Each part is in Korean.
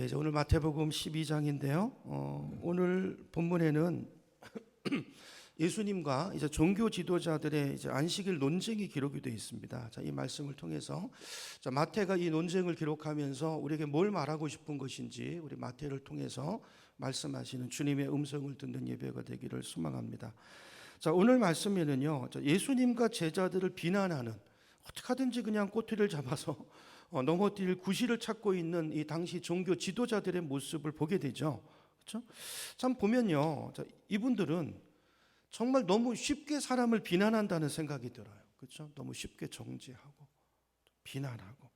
이제 오늘 마태복음 12장인데요. 오늘 본문에는 예수님과 이제 종교 지도자들의 이제 안식일 논쟁이 기록이 되어 있습니다. 자, 이 말씀을 통해서 마태가 이 논쟁을 기록하면서 우리에게 뭘 말하고 싶은 것인지 우리 마태를 통해서 말씀하시는 주님의 음성을 듣는 예배가 되기를 소망합니다. 자, 오늘 말씀에는요, 예수님과 제자들을 비난하는, 어떻게 하든지 그냥 꼬투리를 잡아서 넘어뜨릴 구실을 찾고 있는 이 당시 종교 지도자들의 모습을 보게 되죠. 그렇죠? 참 보면요, 이분들은 정말 너무 쉽게 사람을 비난한다는 생각이 들어요. 그렇죠? 너무 쉽게 정죄하고 비난하고.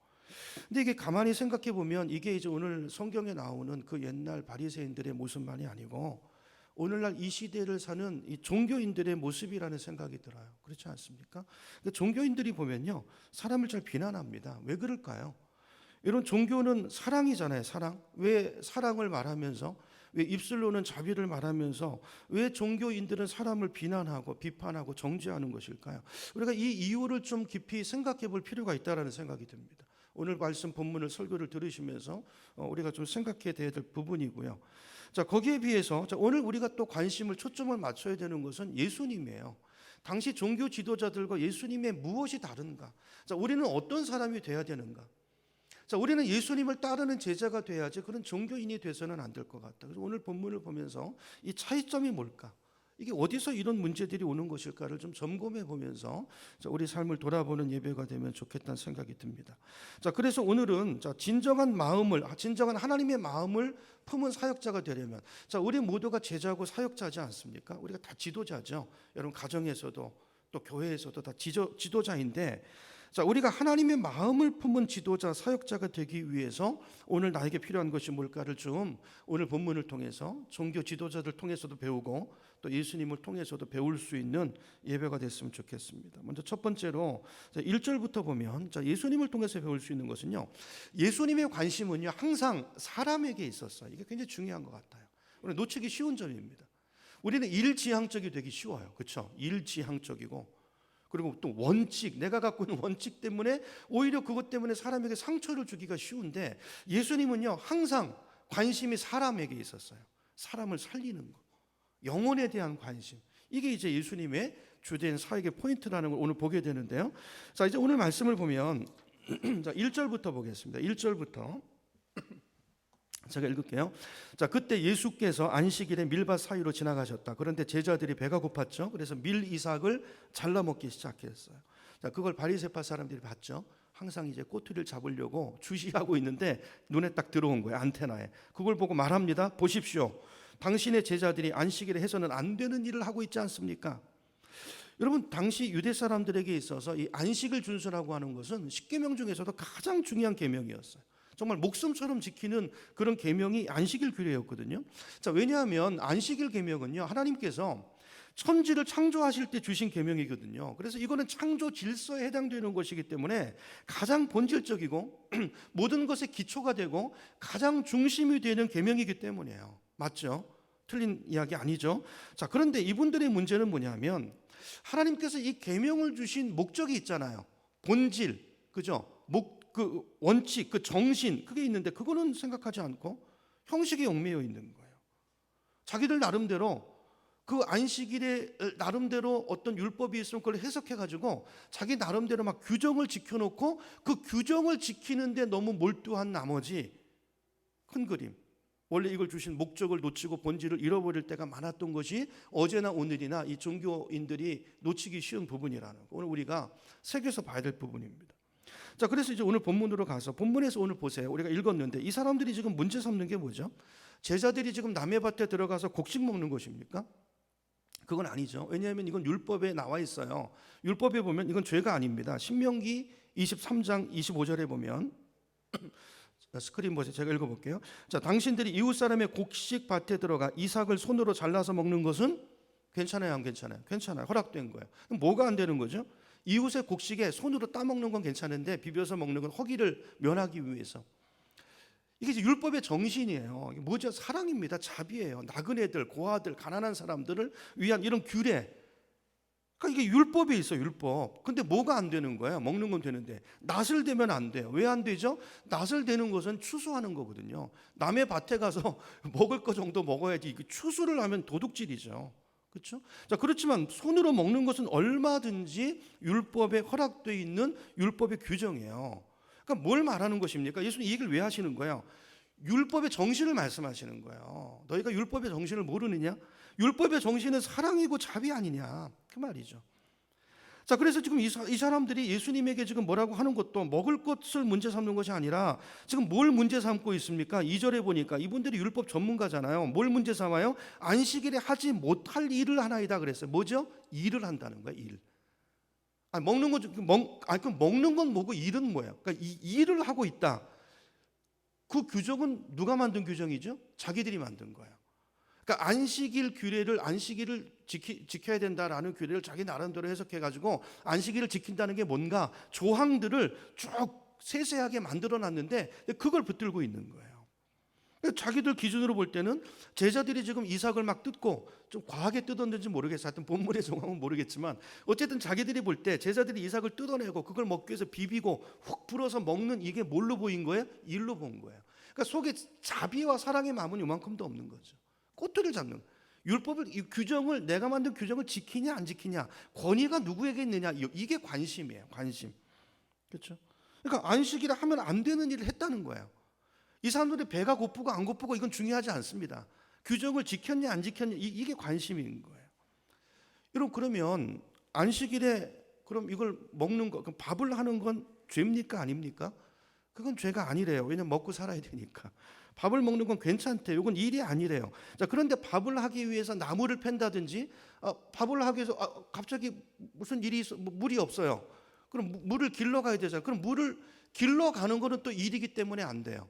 근데 이게 가만히 생각해 보면 이게 이제 오늘 성경에 나오는 그 옛날 바리새인들의 모습만이 아니고 오늘날 이 시대를 사는 이 종교인들의 모습이라는 생각이 들어요. 그렇지 않습니까? 그러니까 종교인들이 보면요, 사람을 잘 비난합니다. 왜 그럴까요? 이런 종교는 사랑이잖아요. 사랑. 왜 사랑을 말하면서, 왜 입술로는 자비를 말하면서 왜 종교인들은 사람을 비난하고 비판하고 정죄하는 것일까요? 우리가 이 이유를 좀 깊이 생각해 볼 필요가 있다는 생각이 듭니다. 오늘 말씀 본문을 설교를 들으시면서 우리가 좀 생각해야 될 부분이고요. 자, 거기에 비해서 오늘 우리가 또 관심을 초점을 맞춰야 되는 것은 예수님이에요. 당시 종교 지도자들과 예수님의 무엇이 다른가? 자, 우리는 어떤 사람이 돼야 되는가? 자, 우리는 예수님을 따르는 제자가 돼야지 그런 종교인이 돼서는 안 될 것 같다. 그래서 오늘 본문을 보면서 이 차이점이 뭘까? 이게 어디서 이런 문제들이 오는 것일까를 좀 점검해 보면서 우리 삶을 돌아보는 예배가 되면 좋겠다는 생각이 듭니다. 자, 그래서 오늘은 진정한 하나님의 마음을 품은 사역자가 되려면, 우리 모두가 제자고 사역자지 않습니까? 우리가 다 지도자죠. 여러분 가정에서도 또 교회에서도 다 지도자인데, 우리가 하나님의 마음을 품은 지도자, 사역자가 되기 위해서 오늘 나에게 필요한 것이 뭘까를 좀 오늘 본문을 통해서 종교 지도자들 통해서도 배우고 또 예수님을 통해서도 배울 수 있는 예배가 됐으면 좋겠습니다. 먼저 첫 번째로 1절부터 보면 예수님을 통해서 배울 수 있는 것은요, 예수님의 관심은요 항상 사람에게 있었어요. 이게 굉장히 중요한 것 같아요. 오늘 놓치기 쉬운 점입니다. 우리는 일지향적이 되기 쉬워요. 그렇죠? 일지향적이고, 그리고 또 원칙, 내가 갖고 있는 원칙 때문에 오히려 그것 때문에 사람에게 상처를 주기가 쉬운데, 예수님은요 항상 관심이 사람에게 있었어요. 사람을 살리는 거, 영혼에 대한 관심, 이게 이제 예수님의 주된 사역의 포인트라는 걸 오늘 보게 되는데요. 자, 이제 오늘 말씀을 보면 자, 1절부터 보겠습니다. 1절부터 제가 읽을게요. 자, 그때 예수께서 안식일에 밀밭 사이로 지나가셨다. 그런데 제자들이 배가 고팠죠. 그래서 밀이삭을 잘라 먹기 시작했어요. 자, 그걸 바리새파 사람들이 봤죠. 항상 이제 꼬투리를 잡으려고 주시하고 있는데 눈에 딱 들어온 거예요. 안테나에. 그걸 보고 말합니다. 보십시오. 당신의 제자들이 안식일에 해서는 안 되는 일을 하고 있지 않습니까? 여러분, 당시 유대 사람들에게 있어서 이 안식을 준수라고 하는 것은 십계명 중에서도 가장 중요한 계명이었어요. 정말 목숨처럼 지키는 그런 계명이 안식일 규례였거든요. 자, 왜냐하면 안식일 계명은요, 하나님께서 천지를 창조하실 때 주신 계명이거든요. 그래서 이거는 창조 질서에 해당되는 것이기 때문에 가장 본질적이고 모든 것의 기초가 되고 가장 중심이 되는 계명이기 때문이에요. 맞죠? 틀린 이야기 아니죠? 자, 그런데 이분들의 문제는 뭐냐면 하나님께서 이 계명을 주신 목적이 있잖아요. 본질, 그죠? 그 원칙, 그 정신, 그게 있는데 그거는 생각하지 않고 형식에 얽매여 있는 거예요. 자기들 나름대로 그 안식일에 나름대로 어떤 율법이 있으면 그걸 해석해가지고 자기 나름대로 막 규정을 지켜놓고 그 규정을 지키는데 너무 몰두한 나머지 큰 그림, 원래 이걸 주신 목적을 놓치고 본질을 잃어버릴 때가 많았던 것이 어제나 오늘이나 이 종교인들이 놓치기 쉬운 부분이라는 거, 오늘 우리가 새겨서 봐야 될 부분입니다. 자, 그래서 이제 오늘 본문으로 가서 본문에서 오늘 보세요. 우리가 읽었는데 이 사람들이 지금 문제 삼는 게 뭐죠? 제자들이 지금 남의 밭에 들어가서 곡식 먹는 것입니까? 그건 아니죠. 왜냐하면 이건 율법에 나와 있어요. 율법에 보면 이건 죄가 아닙니다. 신명기 23장 25절에 보면 스크린 보세요. 제가 읽어볼게요. 자, 당신들이 이웃 사람의 곡식 밭에 들어가 이삭을 손으로 잘라서 먹는 것은 괜찮아요, 안 괜찮아요? 괜찮아요. 허락된 거예요. 그럼 뭐가 안 되는 거죠? 이웃의 곡식에 손으로 따먹는 건 괜찮은데 비벼서 먹는 건 허기를 면하기 위해서. 이게 이제 율법의 정신이에요. 이게 뭐죠? 사랑입니다. 자비예요. 나그네들, 고아들, 가난한 사람들을 위한 이런 규례. 그러니까 이게 율법에 있어, 율법. 근데 뭐가 안 되는 거야? 먹는 건 되는데 낫을 대면 안 돼요. 왜 안 되죠? 낫을 대는 것은 추수하는 거거든요. 남의 밭에 가서 먹을 거 정도 먹어야지. 이게 추수를 하면 도둑질이죠. 그렇죠? 자, 그렇지만 손으로 먹는 것은 얼마든지 율법에 허락되어 있는 율법의 규정이에요. 그러니까 뭘 말하는 것입니까? 예수님 이 얘기를 왜 하시는 거예요? 율법의 정신을 말씀하시는 거예요. 너희가 율법의 정신을 모르느냐? 율법의 정신은 사랑이고 자비 아니냐, 그 말이죠. 자, 그래서 지금 이 사람들이 예수님에게 지금 뭐라고 하는 것도 먹을 것을 문제 삼는 것이 아니라 지금 뭘 문제 삼고 있습니까? 2절에 보니까 이분들이 율법 전문가잖아요. 뭘 문제 삼아요? 안식일에 하지 못할 일을 하나이다 그랬어요. 뭐죠? 일을 한다는 거예요. 일. 먹는 건 그럼 먹는 건 뭐고 일은 뭐예요? 그러니까 이 일을 하고 있다. 그 규정은 누가 만든 규정이죠? 자기들이 만든 거예요. 그러니까 안식일 규례를 안식일을 지켜야 된다라는 규례를 자기 나름대로 해석해가지고 안식일을 지킨다는 게 뭔가 조항들을 쭉 세세하게 만들어놨는데 그걸 붙들고 있는 거예요. 자기들 기준으로 볼 때는 제자들이 지금 이삭을 막 뜯고 좀 과하게 뜯었는지 모르겠어요. 하여튼 본문의 정황은 모르겠지만 어쨌든 자기들이 볼 때 제자들이 이삭을 뜯어내고 그걸 먹기 위해서 비비고 훅 불어서 먹는 이게 뭘로 보인 거예요? 일로 본 거예요. 그러니까 속에 자비와 사랑의 마음은 요만큼도 없는 거죠. 꼬투리를 잡는 거예요. 율법을, 이 규정을, 내가 만든 규정을 지키냐 안 지키냐, 권위가 누구에게 있느냐, 이게 관심이에요. 관심. 그렇죠? 그러니까 안식일에 하면 안 되는 일을 했다는 거예요. 이 사람들이 배가 고프고 안 고프고 이건 중요하지 않습니다. 규정을 지켰냐 안 지켰냐, 이게 관심인 거예요. 여러분, 그러면 안식일에 그럼 이걸 먹는 거, 그럼 밥을 하는 건 죄입니까 아닙니까? 그건 죄가 아니래요. 왜냐면 먹고 살아야 되니까. 밥을 먹는 건 괜찮대요. 이건 일이 아니래요. 자, 그런데 밥을 하기 위해서 나무를 팬다든지, 밥을 하기 위해서 갑자기 무슨 일이 있어, 물이 없어요. 그럼 물을 길러 가야 되잖아요. 그럼 물을 길러 가는 거는 또 일이기 때문에 안 돼요.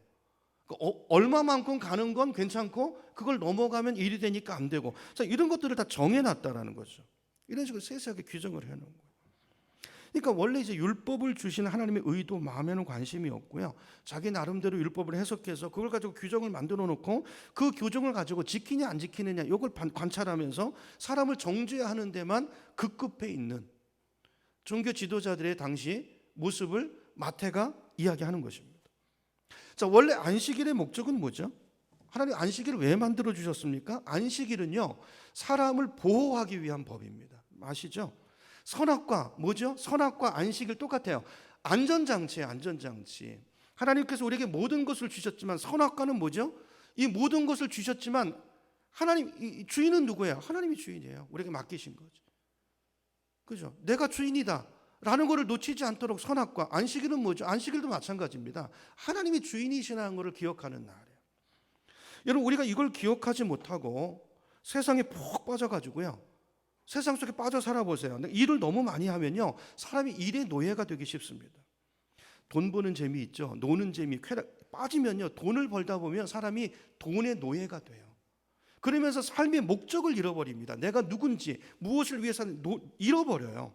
얼마만큼 가는 건 괜찮고 그걸 넘어가면 일이 되니까 안 되고. 자, 이런 것들을 다 정해놨다라는 거죠. 이런 식으로 세세하게 규정을 해놓은 거예요. 그러니까 원래 이제 율법을 주신 하나님의 의도 마음에는 관심이 없고요. 자기 나름대로 율법을 해석해서 그걸 가지고 규정을 만들어 놓고 그 규정을 가지고 지키냐 안 지키느냐 이걸 관찰하면서 사람을 정죄하는 데만 급급해 있는 종교 지도자들의 당시 모습을 마태가 이야기하는 것입니다. 자, 원래 안식일의 목적은 뭐죠? 하나님 안식일을 왜 만들어 주셨습니까? 안식일은요, 사람을 보호하기 위한 법입니다. 아시죠? 선악과 뭐죠? 선악과 안식일 똑같아요. 안전장치예요. 안전장치. 하나님께서 우리에게 모든 것을 주셨지만 선악과는 뭐죠? 이 모든 것을 주셨지만 하나님, 이 주인은 누구예요? 하나님이 주인이에요. 우리에게 맡기신 거죠. 그죠? 내가 주인이다 라는 것을 놓치지 않도록 선악과, 안식일은 뭐죠? 안식일도 마찬가지입니다. 하나님이 주인이시라는 것을 기억하는 날이에요. 여러분, 우리가 이걸 기억하지 못하고 세상에 푹 빠져가지고요, 세상 속에 빠져 살아보세요. 일을 너무 많이 하면요, 사람이 일의 노예가 되기 쉽습니다. 돈 버는 재미 있죠. 노는 재미, 빠지면요, 돈을 벌다 보면 사람이 돈의 노예가 돼요. 그러면서 삶의 목적을 잃어버립니다. 내가 누군지, 무엇을 위해서 잃어버려요.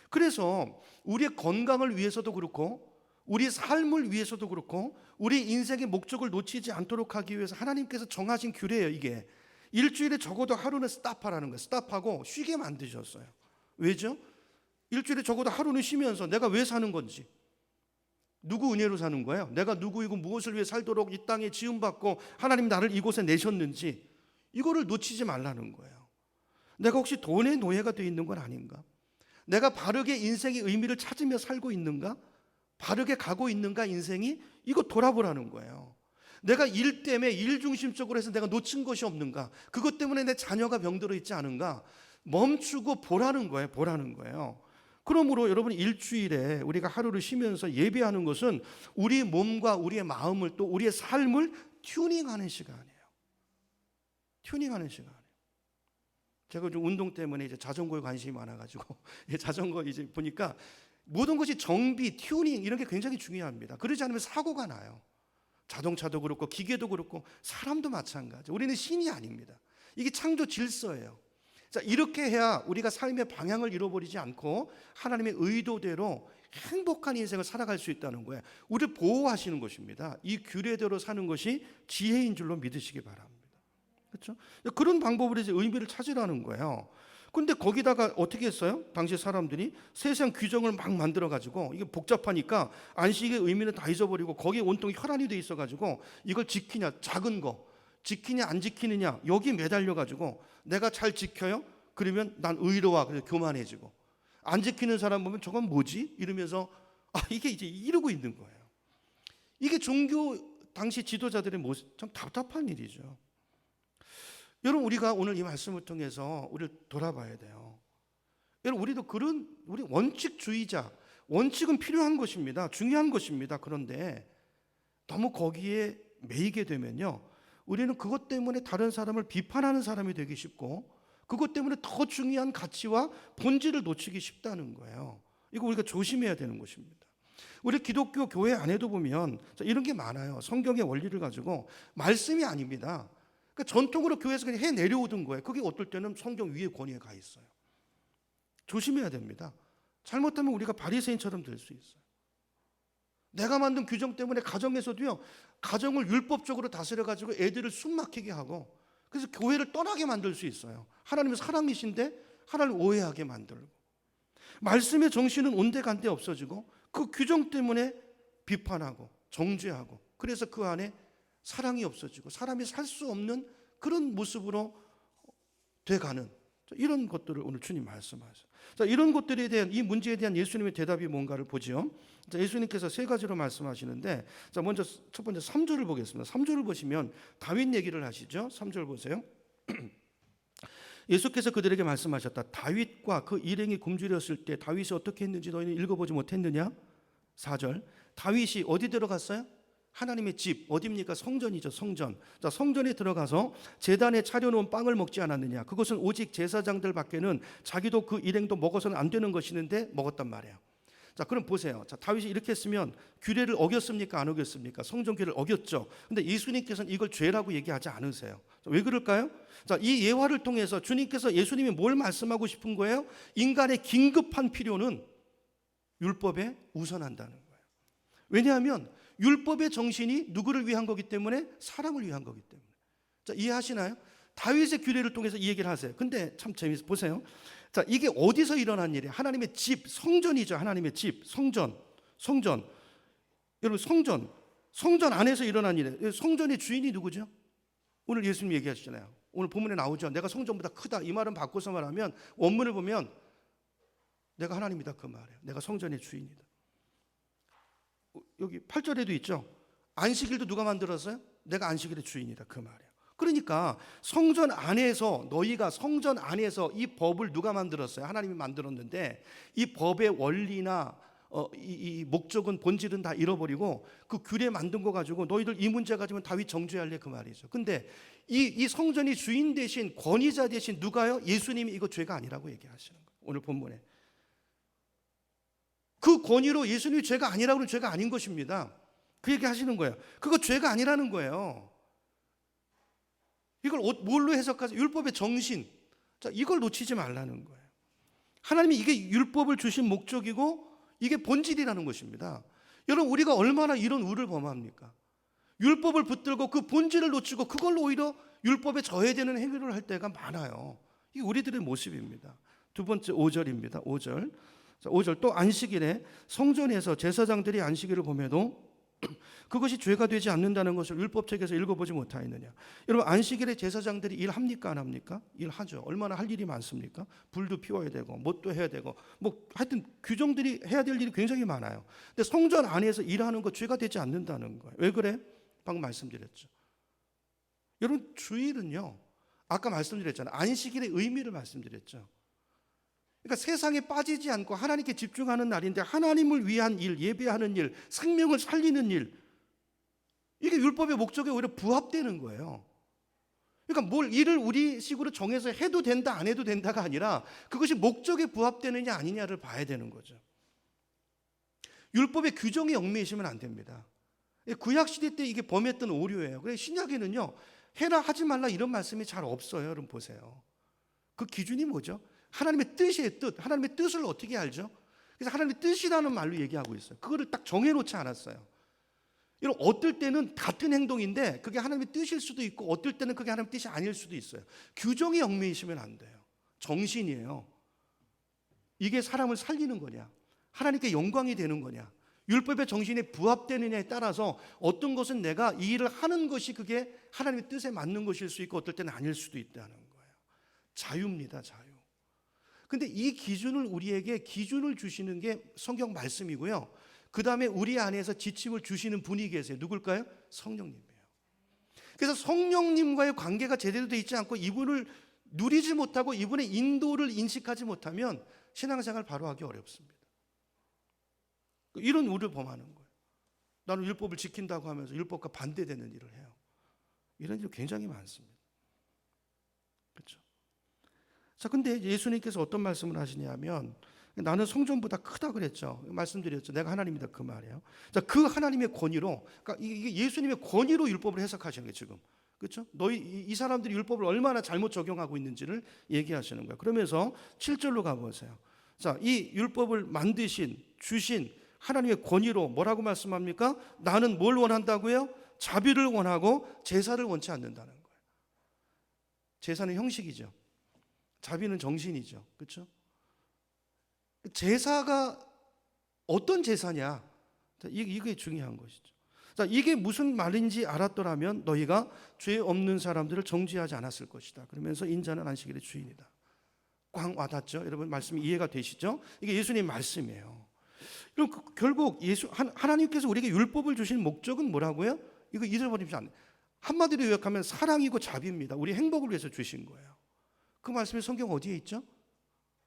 그래서 우리의 건강을 위해서도 그렇고 우리 삶을 위해서도 그렇고 우리 인생의 목적을 놓치지 않도록 하기 위해서 하나님께서 정하신 규례예요. 이게 일주일에 적어도 하루는 스탑하라는 거예요. 스탑하고 쉬게 만드셨어요. 왜죠? 일주일에 적어도 하루는 쉬면서 내가 왜 사는 건지, 누구 은혜로 사는 거예요? 내가 누구이고 무엇을 위해 살도록 이 땅에 지음받고 하나님 나를 이곳에 내셨는지 이거를 놓치지 말라는 거예요. 내가 혹시 돈의 노예가 되어 있는 건 아닌가? 내가 바르게 인생의 의미를 찾으며 살고 있는가? 바르게 가고 있는가 인생이? 이거 돌아보라는 거예요. 내가 일 때문에 일 중심적으로 해서 내가 놓친 것이 없는가? 그것 때문에 내 자녀가 병들어 있지 않은가? 멈추고 보라는 거예요. 보라는 거예요. 그러므로 여러분, 일주일에 우리가 하루를 쉬면서 예배하는 것은 우리 몸과 우리의 마음을 또 우리의 삶을 튜닝하는 시간이에요. 튜닝하는 시간이에요. 제가 좀 운동 때문에 이제 자전거에 관심이 많아가지고 자전거 이제 보니까 모든 것이 정비, 튜닝 이런 게 굉장히 중요합니다. 그러지 않으면 사고가 나요. 자동차도 그렇고 기계도 그렇고 사람도 마찬가지. 우리는 신이 아닙니다. 이게 창조 질서예요. 자, 이렇게 해야 우리가 삶의 방향을 잃어버리지 않고 하나님의 의도대로 행복한 인생을 살아갈 수 있다는 거예요. 우리를 보호하시는 것입니다. 이 규례대로 사는 것이 지혜인 줄로 믿으시기 바랍니다. 그렇죠? 그런 방법으로 이제 의미를 찾으라는 거예요. 근데 거기다가 어떻게 했어요? 당시 사람들이 세상 규정을 막 만들어 가지고 이게 복잡하니까 안식의 의미는 다 잊어버리고 거기에 온통 혈안이 돼 있어 가지고 이걸 지키냐, 작은 거 지키냐 안 지키느냐 여기 매달려 가지고 내가 잘 지켜요? 그러면 난 의로와 그래서 교만해지고 안 지키는 사람 보면 저건 뭐지? 이러면서 이게 이제 이러고 있는 거예요. 이게 종교 당시 지도자들의 모습, 참 답답한 일이죠. 여러분, 우리가 오늘 이 말씀을 통해서 우리를 돌아봐야 돼요. 여러분, 우리도 우리 원칙주의자, 원칙은 필요한 것입니다. 중요한 것입니다. 그런데 너무 거기에 매이게 되면요, 우리는 그것 때문에 다른 사람을 비판하는 사람이 되기 쉽고 그것 때문에 더 중요한 가치와 본질을 놓치기 쉽다는 거예요. 이거 우리가 조심해야 되는 것입니다. 우리 기독교 교회 안에도 보면 이런 게 많아요. 성경의 원리를 가지고 말씀이 아닙니다. 그러니까 전통으로 교회에서 그냥 해 내려오던 거예요. 그게 어떨 때는 성경 위에 권위에 가 있어요. 조심해야 됩니다. 잘못하면 우리가 바리새인처럼 될 수 있어요. 내가 만든 규정 때문에 가정에서도요, 가정을 율법적으로 다스려 가지고 애들을 숨 막히게 하고 그래서 교회를 떠나게 만들 수 있어요. 하나님은 사랑이신데 하나님을 오해하게 만들고 말씀의 정신은 온데간데 없어지고 그 규정 때문에 비판하고 정죄하고 그래서 그 안에 사랑이 없어지고 사람이 살 수 없는 그런 모습으로 돼가는 이런 것들을 오늘 주님 말씀하세요. 자, 이런 것들에 대한 이 문제에 대한 예수님의 대답이 뭔가를 보지요. 자, 예수님께서 세 가지로 말씀하시는데 자, 먼저 첫 번째 3절을 보겠습니다. 3절을 보시면 다윗 얘기를 하시죠. 3절 보세요. 예수께서 그들에게 말씀하셨다. 다윗과 그 일행이 굶주렸을 때 다윗이 어떻게 했는지 너희는 읽어보지 못했느냐? 4절. 다윗이 어디 들어갔어요? 하나님의 집 어디입니까? 성전이죠. 성전. 자, 성전에 들어가서 제단에 차려놓은 빵을 먹지 않았느냐? 그것은 오직 제사장들밖에는 자기도 그 일행도 먹어서는 안 되는 것이는데 먹었단 말이에요. 자, 그럼 보세요. 자, 다윗이 이렇게 했으면 규례를 어겼습니까? 안 어겼습니까? 성전 규례를 어겼죠. 근데 예수님께서는 이걸 죄라고 얘기하지 않으세요. 자, 왜 그럴까요? 자, 이 예화를 통해서 주님께서 예수님이 뭘 말씀하고 싶은 거예요? 인간의 긴급한 필요는 율법에 우선한다는 거예요. 왜냐하면 율법의 정신이 누구를 위한 거기 때문에 사람을 위한 거기 때문에. 자, 이해하시나요? 다윗의 규례를 통해서 이 얘기를 하세요. 근데 참 재밌어요. 보세요. 자, 이게 어디서 일어난 일이에요? 하나님의 집, 성전이죠. 하나님의 집, 성전. 여러분, 성전 안에서 일어난 일이에요. 성전의 주인이 누구죠? 오늘 예수님 얘기하시잖아요. 오늘 본문에 나오죠. 내가 성전보다 크다. 이 말은 바꿔서 말하면 원문을 보면 내가 하나님이다 그 말이에요. 내가 성전의 주인이다. 여기 8절에도 있죠. 안식일도 누가 만들었어요? 내가 안식일의 주인이다 그 말이에요. 그러니까 성전 안에서 너희가 성전 안에서 이 법을 누가 만들었어요? 하나님이 만들었는데 이 법의 원리나 이 목적은 본질은 다 잃어버리고 그 규례 만든 거 가지고 너희들 이 문제 가지면 다윗 정죄할래 그 말이죠. 근데 이 성전이 주인 대신 권위자 대신 누가요? 예수님이 이거 죄가 아니라고 얘기하시는 거예요. 오늘 본문에. 그 권위로 예수님이 죄가 아니라고 하면 죄가 아닌 것입니다. 그 얘기 하시는 거예요. 그거 죄가 아니라는 거예요. 이걸 뭘로 해석하세요? 율법의 정신. 자, 이걸 놓치지 말라는 거예요. 하나님이 이게 율법을 주신 목적이고 이게 본질이라는 것입니다. 여러분, 우리가 얼마나 이런 우를 범합니까? 율법을 붙들고 그 본질을 놓치고 그걸로 오히려 율법에 저해되는 행위를 할 때가 많아요. 이게 우리들의 모습입니다. 두 번째 5절입니다. 5절. 자, 5절 또 안식일에 성전에서 제사장들이 안식일을 보매도 그것이 죄가 되지 않는다는 것을 율법책에서 읽어보지 못하였느냐. 여러분, 안식일에 제사장들이 일합니까 안 합니까? 일하죠. 얼마나 할 일이 많습니까? 불도 피워야 되고 뭣도 해야 되고 뭐 하여튼 규정들이 해야 될 일이 굉장히 많아요. 근데 성전 안에서 일하는 거 죄가 되지 않는다는 거예요. 왜 그래? 방금 말씀드렸죠. 여러분, 주일은요, 아까 말씀드렸잖아요. 안식일의 의미를 말씀드렸죠. 그러니까 세상에 빠지지 않고 하나님께 집중하는 날인데 하나님을 위한 일, 예배하는 일, 생명을 살리는 일, 이게 율법의 목적에 오히려 부합되는 거예요. 그러니까 뭘 일을 우리식으로 정해서 해도 된다 안 해도 된다가 아니라 그것이 목적에 부합되느냐 아니냐를 봐야 되는 거죠. 율법의 규정에 얽매이시면 안 됩니다. 구약시대 때 이게 범했던 오류예요. 그래서 신약에는요, 해라 하지 말라 이런 말씀이 잘 없어요. 여러분 보세요. 그 기준이 뭐죠? 하나님의 뜻이에요. 뜻. 하나님의 뜻을 어떻게 알죠? 그래서 하나님의 뜻이라는 말로 얘기하고 있어요. 그거를 딱 정해놓지 않았어요. 여러분, 어떨 때는 같은 행동인데 그게 하나님의 뜻일 수도 있고 어떨 때는 그게 하나님의 뜻이 아닐 수도 있어요. 규정에 얽매이시면 안 돼요. 정신이에요. 이게 사람을 살리는 거냐, 하나님께 영광이 되는 거냐, 율법의 정신에 부합되느냐에 따라서 어떤 것은 내가 이 일을 하는 것이 그게 하나님의 뜻에 맞는 것일 수 있고 어떨 때는 아닐 수도 있다는 거예요. 자유입니다, 자유. 근데 이 기준을 우리에게 기준을 주시는 게 성경 말씀이고요. 그 다음에 우리 안에서 지침을 주시는 분이 계세요. 누굴까요? 성령님이에요. 그래서 성령님과의 관계가 제대로 되어 있지 않고 이분을 누리지 못하고 이분의 인도를 인식하지 못하면 신앙생활 바로 하기 어렵습니다. 이런 우를 범하는 거예요. 나는 율법을 지킨다고 하면서 율법과 반대되는 일을 해요. 이런 일 굉장히 많습니다. 그렇죠? 자, 근데 예수님께서 어떤 말씀을 하시냐면 나는 성전보다 크다 그랬죠. 말씀드렸죠. 내가 하나님이다 그 말이에요. 자, 그 하나님의 권위로, 그러니까 이게 예수님의 권위로 율법을 해석하시는 게 지금, 그렇죠? 이 사람들이 율법을 얼마나 잘못 적용하고 있는지를 얘기하시는 거예요. 그러면서 7절로 가보세요. 자, 이 율법을 만드신 주신 하나님의 권위로 뭐라고 말씀합니까? 나는 뭘 원한다고요? 자비를 원하고 제사를 원치 않는다는 거예요. 제사는 형식이죠. 자비는 정신이죠. 그렇죠? 제사가 어떤 제사냐? 이게 중요한 것이죠. 자, 이게 무슨 말인지 알았더라면 너희가 죄 없는 사람들을 정죄하지 않았을 것이다. 그러면서 인자는 안식일의 주인이다. 꽝 와닿죠? 여러분 말씀이 이해가 되시죠? 이게 예수님 말씀이에요. 그럼 결국 하나님께서 우리에게 율법을 주신 목적은 뭐라고요? 이거 잊어버리지 않아요. 한마디로 요약하면 사랑이고 자비입니다. 우리 행복을 위해서 주신 거예요. 그 말씀이 성경 어디에 있죠?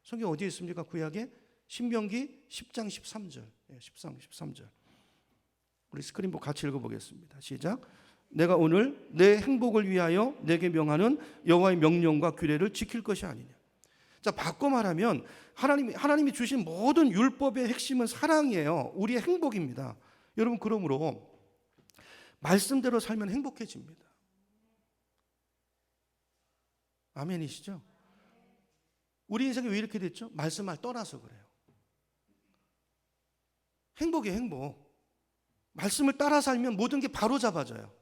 성경 어디에 있습니까? 구약에 신명기 10장 13절. 10장 13절. 우리 스크린보 같이 읽어보겠습니다. 시작. 내가 오늘 내 행복을 위하여 내게 명하는 여호와의 명령과 규례를 지킬 것이 아니냐. 자, 바꿔 말하면 하나님이 주신 모든 율법의 핵심은 사랑이에요. 우리의 행복입니다. 여러분, 그러므로 말씀대로 살면 행복해집니다. 아멘이시죠? 우리 인생이 왜 이렇게 됐죠? 말씀을 떠나서 그래요. 행복이에요, 행복. 말씀을 따라 살면 모든 게 바로 잡아져요.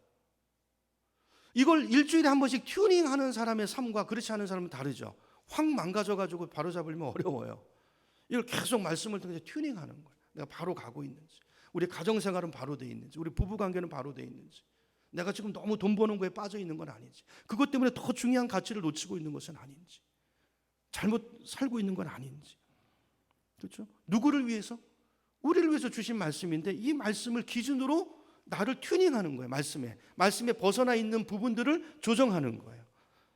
이걸 일주일에 한 번씩 튜닝하는 사람의 삶과 그렇지 않은 사람은 다르죠. 확 망가져가지고 바로 잡으려면 어려워요. 이걸 계속 말씀을 통해서 튜닝하는 거예요. 내가 바로 가고 있는지, 우리 가정생활은 바로 돼 있는지, 우리 부부관계는 바로 돼 있는지, 내가 지금 너무 돈 버는 거에 빠져 있는 건 아닌지, 그것 때문에 더 중요한 가치를 놓치고 있는 것은 아닌지, 잘못 살고 있는 건 아닌지. 그렇죠? 누구를 위해서? 우리를 위해서 주신 말씀인데 이 말씀을 기준으로 나를 튜닝하는 거예요. 말씀에 벗어나 있는 부분들을 조정하는 거예요.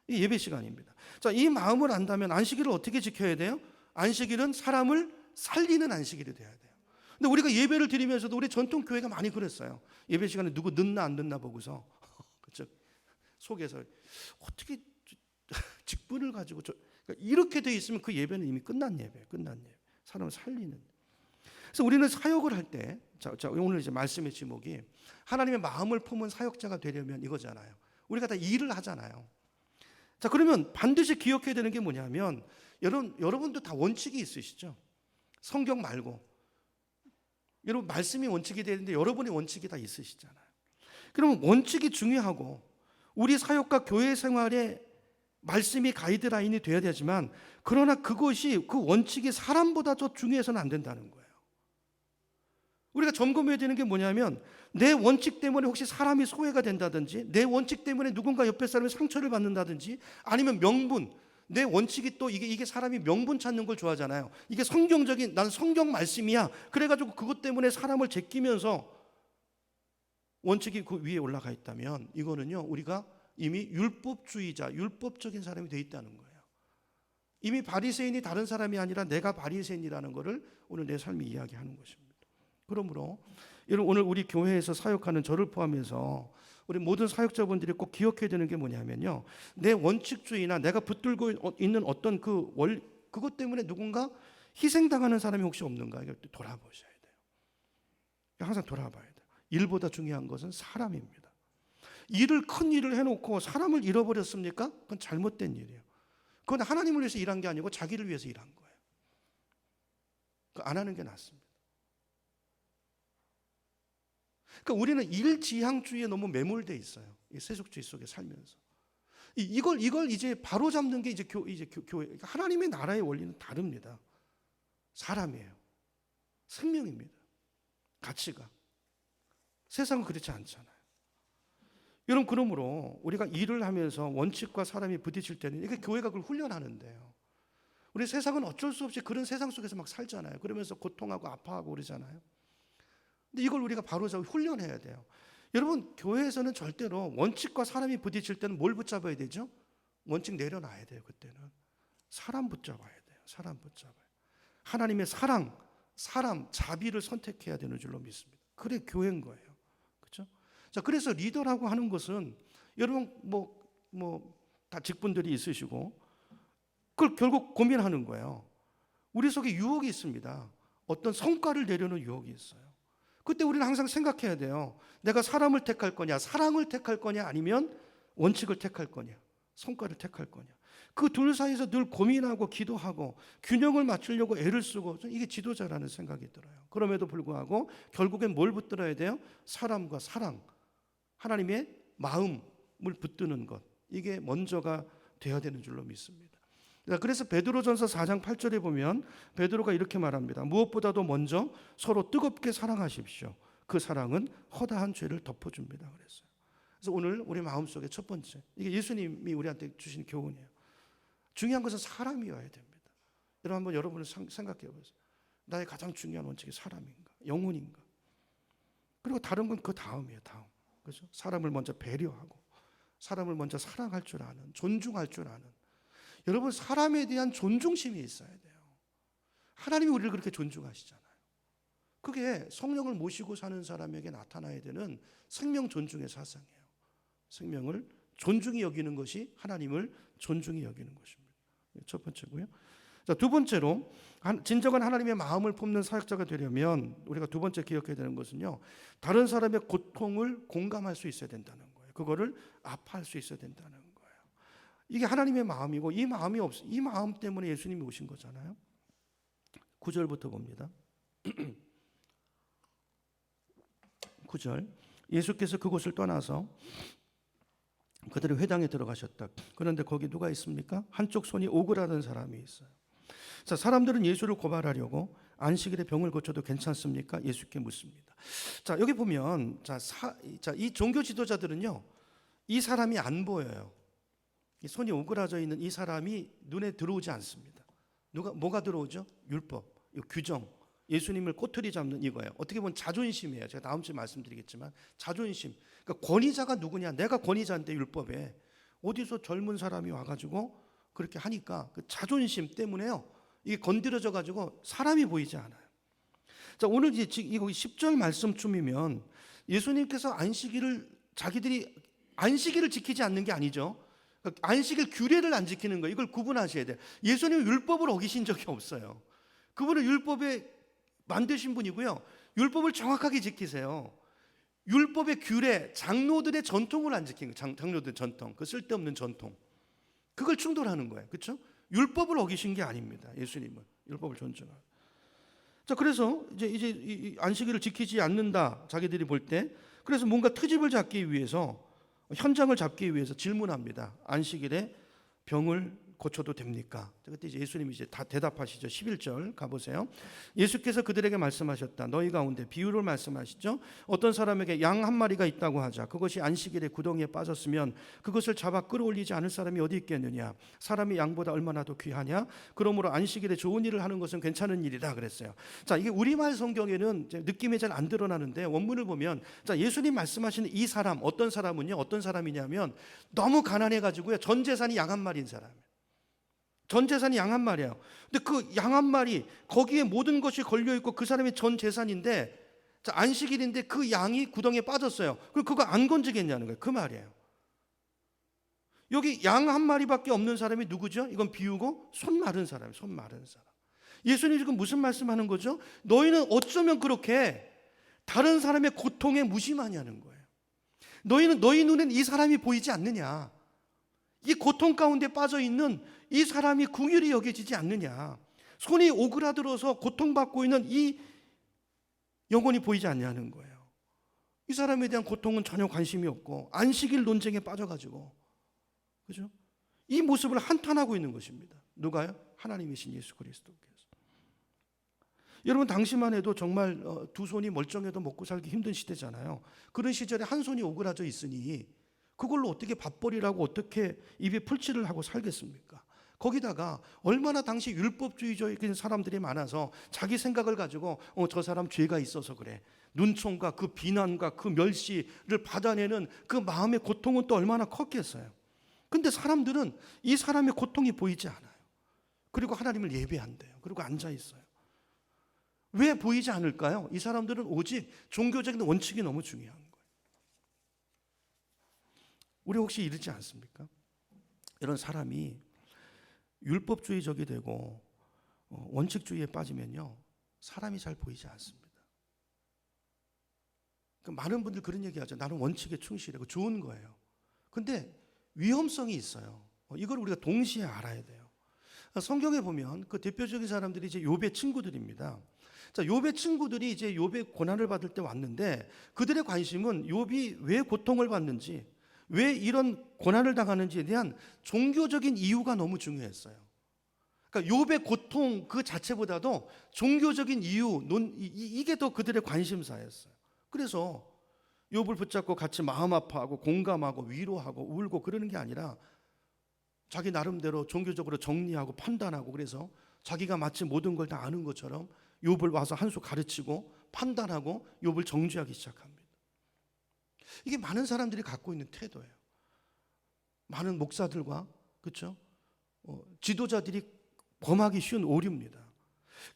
이 예배 시간입니다. 자, 이 마음을 안다면 안식일을 어떻게 지켜야 돼요? 안식일은 사람을 살리는 안식일이 돼야 돼요. 근데 우리가 예배를 드리면서도 우리 전통 교회가 많이 그랬어요. 예배 시간에 누구 늦나 안 늦나 보고서 그렇죠? 속에서 어떻게 직분을 가지고 그러니까 이렇게 돼 있으면 그 예배는 이미 끝난 예배. 사람을 살리는. 그래서 우리는 사역을 할 때, 오늘 이제 말씀의 제목이 하나님의 마음을 품은 사역자가 되려면 이거잖아요. 우리가 다 일을 하잖아요. 자, 그러면 반드시 기억해야 되는 게 뭐냐면 여러분도 다 원칙이 있으시죠? 성경 말고 여러분 말씀이 원칙이 되는데 여러분의 원칙이 다 있으시잖아요. 그러면 원칙이 중요하고 우리 사역과 교회 생활에 말씀이 가이드라인이 돼야 되지만 그러나 그것이 그 원칙이 사람보다 더 중요해서는 안 된다는 거예요. 우리가 점검해야 되는 게 뭐냐면 내 원칙 때문에 혹시 사람이 소외가 된다든지 내 원칙 때문에 누군가 옆에 사람이 상처를 받는다든지 아니면 명분, 내 원칙이 또 이게 사람이 명분 찾는 걸 좋아하잖아요. 이게 성경적인 난 성경 말씀이야. 그래가지고 그것 때문에 사람을 제끼면서 원칙이 그 위에 올라가 있다면 이거는요 우리가 이미 율법주의자, 율법적인 사람이 돼 있다는 거예요. 이미 바리새인이 다른 사람이 아니라 내가 바리새인이라는 것을 오늘 내 삶이 이야기하는 것입니다. 그러므로 여러분 오늘 우리 교회에서 사역하는 저를 포함해서 우리 모든 사역자분들이 꼭 기억해야 되는 게 뭐냐면요, 내 원칙주의나 내가 붙들고 있는 어떤 그것 때문에 누군가 희생당하는 사람이 혹시 없는가 이걸 돌아보셔야 돼요. 항상 돌아봐야 돼요. 일보다 중요한 것은 사람입니다. 큰 일을 해놓고 사람을 잃어버렸습니까? 그건 잘못된 일이에요. 그건 하나님을 위해서 일한 게 아니고 자기를 위해서 일한 거예요. 안 하는 게 낫습니다. 그러니까 우리는 일지향주의에 너무 매몰돼 있어요. 이 세속주의 속에 살면서. 이걸 이제 바로 잡는 게 이제 교회. 하나님의 나라의 원리는 다릅니다. 사람이에요. 생명입니다. 가치가. 세상은 그렇지 않잖아요. 여러분, 그러므로 우리가 일을 하면서 원칙과 사람이 부딪힐 때는 이게 교회가 그걸 훈련하는데요. 우리 세상은 어쩔 수 없이 그런 세상 속에서 막 살잖아요. 그러면서 고통하고 아파하고 그러잖아요. 근데 이걸 우리가 바로잡아 훈련해야 돼요. 여러분, 교회에서는 절대로 원칙과 사람이 부딪힐 때는 뭘 붙잡아야 되죠? 원칙 내려놔야 돼요. 그때는 사람 붙잡아야 돼요. 사람 붙잡아요. 하나님의 사랑, 사람, 자비를 선택해야 되는 줄로 믿습니다. 그래 교회인 거예요. 그렇죠? 자, 그래서 리더라고 하는 것은 여러분 다 직분들이 있으시고 그걸 결국 고민하는 거예요. 우리 속에 유혹이 있습니다. 어떤 성과를 내려는 유혹이 있어요. 그때 우리는 항상 생각해야 돼요. 내가 사람을 택할 거냐, 사랑을 택할 거냐, 아니면 원칙을 택할 거냐, 성과를 택할 거냐. 그 둘 사이에서 늘 고민하고 기도하고 균형을 맞추려고 애를 쓰고, 이게 지도자라는 생각이 들어요. 그럼에도 불구하고 결국엔 뭘 붙들어야 돼요? 사람과 사랑, 하나님의 마음을 붙드는 것, 이게 먼저가 돼야 되는 줄로 믿습니다. 그래서 베드로전서 4장 8절에 보면 베드로가 이렇게 말합니다. 무엇보다도 먼저 서로 뜨겁게 사랑하십시오. 그 사랑은 허다한 죄를 덮어줍니다. 그래서 오늘 우리 마음속에 첫 번째, 이게 예수님이 우리한테 주신 교훈이에요. 중요한 것은 사람이어야 됩니다. 여러분, 한번 여러분을 생각해 보세요. 나의 가장 중요한 원칙이 사람인가, 영혼인가? 그리고 다른 건 그 다음이에요. 다음. 그렇죠? 사람을 먼저 배려하고 사람을 먼저 사랑할 줄 아는, 존중할 줄 아는. 여러분, 사람에 대한 존중심이 있어야 돼요. 하나님이 우리를 그렇게 존중하시잖아요. 그게 성령을 모시고 사는 사람에게 나타나야 되는 생명 존중의 사상이에요. 생명을 존중히 여기는 것이 하나님을 존중히 여기는 것입니다. 첫 번째고요. 자, 두 번째로 진정한 하나님의 마음을 품는 사역자가 되려면 우리가 두 번째 기억해야 되는 것은요, 다른 사람의 고통을 공감할 수 있어야 된다는 거예요. 그거를 아파할 수 있어야 된다는 거예요. 이게 하나님의 마음이고, 이 마음 때문에 예수님이 오신 거잖아요. 9절부터 봅니다. 9절, 예수께서 그곳을 떠나서 그들의 회당에 들어가셨다. 그런데 거기 누가 있습니까? 한쪽 손이 오그라든 사람이 있어요. 자, 사람들은 예수를 고발하려고 안식일에 병을 고쳐도 괜찮습니까? 예수께 묻습니다. 자, 여기 보면 이 종교 지도자들은요, 이 사람이 안 보여요. 이 손이 오그라져 있는 이 사람이 눈에 들어오지 않습니다. 뭐가 들어오죠? 율법, 규정, 예수님을 꼬투리 잡는 이거예요. 어떻게 보면 자존심이에요. 제가 다음 주에 말씀드리겠지만 자존심. 그러니까 권위자가 누구냐? 내가 권위자인데 율법에 어디서 젊은 사람이 와가지고 그렇게 하니까 그 자존심 때문에요. 이게 건드려져 가지고 사람이 보이지 않아요. 자, 오늘 이거 10절 말씀쯤이면 예수님께서 자기들이 안식일을 지키지 않는 게 아니죠. 안식일 규례를 안 지키는 거예요. 이걸 구분하셔야 돼요. 예수님은 율법을 어기신 적이 없어요. 그분은 율법에 만드신 분이고요. 율법을 정확하게 지키세요. 율법의 규례, 장로들의 전통을 안 지키는 거예요. 장로들의 전통, 그 쓸데없는 전통. 그걸 충돌하는 거예요. 그렇죠? 율법을 어기신 게 아닙니다. 예수님은 율법을 존중하고. 자, 그래서 이제 이 안식일을 지키지 않는다. 자기들이 볼 때. 그래서 뭔가 트집을 잡기 위해서, 현장을 잡기 위해서 질문합니다. 안식일에 병을 고쳐도 됩니까? 그때 이제 예수님이 이제 다 대답하시죠. 11절 가보세요. 예수께서 그들에게 말씀하셨다. 너희 가운데 비유를 말씀하시죠. 어떤 사람에게 양 한 마리가 있다고 하자. 그것이 안식일에 구덩이에 빠졌으면 그것을 잡아 끌어올리지 않을 사람이 어디 있겠느냐. 사람이 양보다 얼마나 더 귀하냐. 그러므로 안식일에 좋은 일을 하는 것은 괜찮은 일이다 그랬어요. 자, 이게 우리말 성경에는 느낌이 잘 안 드러나는데 원문을 보면, 자, 예수님 말씀하시는 이 사람, 어떤 사람은요, 어떤 사람이냐면 너무 가난해가지고요, 전 재산이 양 한 마리인 사람이에요. 전 재산이 양 한 마리예요. 근데 그 양 한 마리, 거기에 모든 것이 걸려 있고 그 사람의 전 재산인데, 자, 안식일인데 그 양이 구덩이에 빠졌어요. 그럼 그거 안 건지겠냐는 거예요. 그 말이에요. 여기 양 한 마리밖에 없는 사람이 누구죠? 이건 비유고 손 마른 사람이에요. 손 마른 사람. 예수님 지금 무슨 말씀하는 거죠? 너희는 어쩌면 그렇게 다른 사람의 고통에 무심하냐는 거예요. 너희 눈엔 이 사람이 보이지 않느냐? 이 고통 가운데 빠져 있는 이 사람이 긍휼히 여겨지지 않느냐? 손이 오그라들어서 고통받고 있는 이 영혼이 보이지 않냐는 거예요. 이 사람에 대한 고통은 전혀 관심이 없고 안식일 논쟁에 빠져가지고 그죠? 이 모습을 한탄하고 있는 것입니다. 누가요? 하나님이신 예수 그리스도께서. 여러분, 당시만 해도 정말 두 손이 멀쩡해도 먹고 살기 힘든 시대잖아요. 그런 시절에 한 손이 오그라져 있으니 그걸로 어떻게 밥벌이라고 어떻게 입에 풀칠을 하고 살겠습니까? 거기다가 얼마나 당시 율법주의적인 사람들이 많아서 자기 생각을 가지고 저 사람 죄가 있어서 그래, 눈총과 그 비난과 그 멸시를 받아내는 그 마음의 고통은 또 얼마나 컸겠어요. 근데 사람들은 이 사람의 고통이 보이지 않아요. 그리고 하나님을 예배한대요. 그리고 앉아 있어요. 왜 보이지 않을까요? 이 사람들은 오직 종교적인 원칙이 너무 중요한 거예요. 우리 혹시 이러지 않습니까? 이런 사람이 율법주의적이 되고 원칙주의에 빠지면요, 사람이 잘 보이지 않습니다. 많은 분들 그런 얘기하죠. 나는 원칙에 충실하고 좋은 거예요. 근데 위험성이 있어요. 이걸 우리가 동시에 알아야 돼요. 성경에 보면 그 대표적인 사람들이 이제 욥의 친구들입니다. 자, 욥의 친구들이 이제 욥의 고난을 받을 때 왔는데 그들의 관심은 욥이 왜 고통을 받는지, 왜 이런 고난을 당하는지에 대한 종교적인 이유가 너무 중요했어요. 그러니까 욥의 고통 그 자체보다도 종교적인 이유, 이게 더 그들의 관심사였어요. 그래서 욥을 붙잡고 같이 마음 아파하고 공감하고 위로하고 울고 그러는 게 아니라 자기 나름대로 종교적으로 정리하고 판단하고, 그래서 자기가 마치 모든 걸 다 아는 것처럼 욥을 와서 한 수 가르치고 판단하고 욥을 정죄하기 시작합니다. 이게 많은 사람들이 갖고 있는 태도예요. 많은 목사들과, 그렇죠? 지도자들이 범하기 쉬운 오류입니다.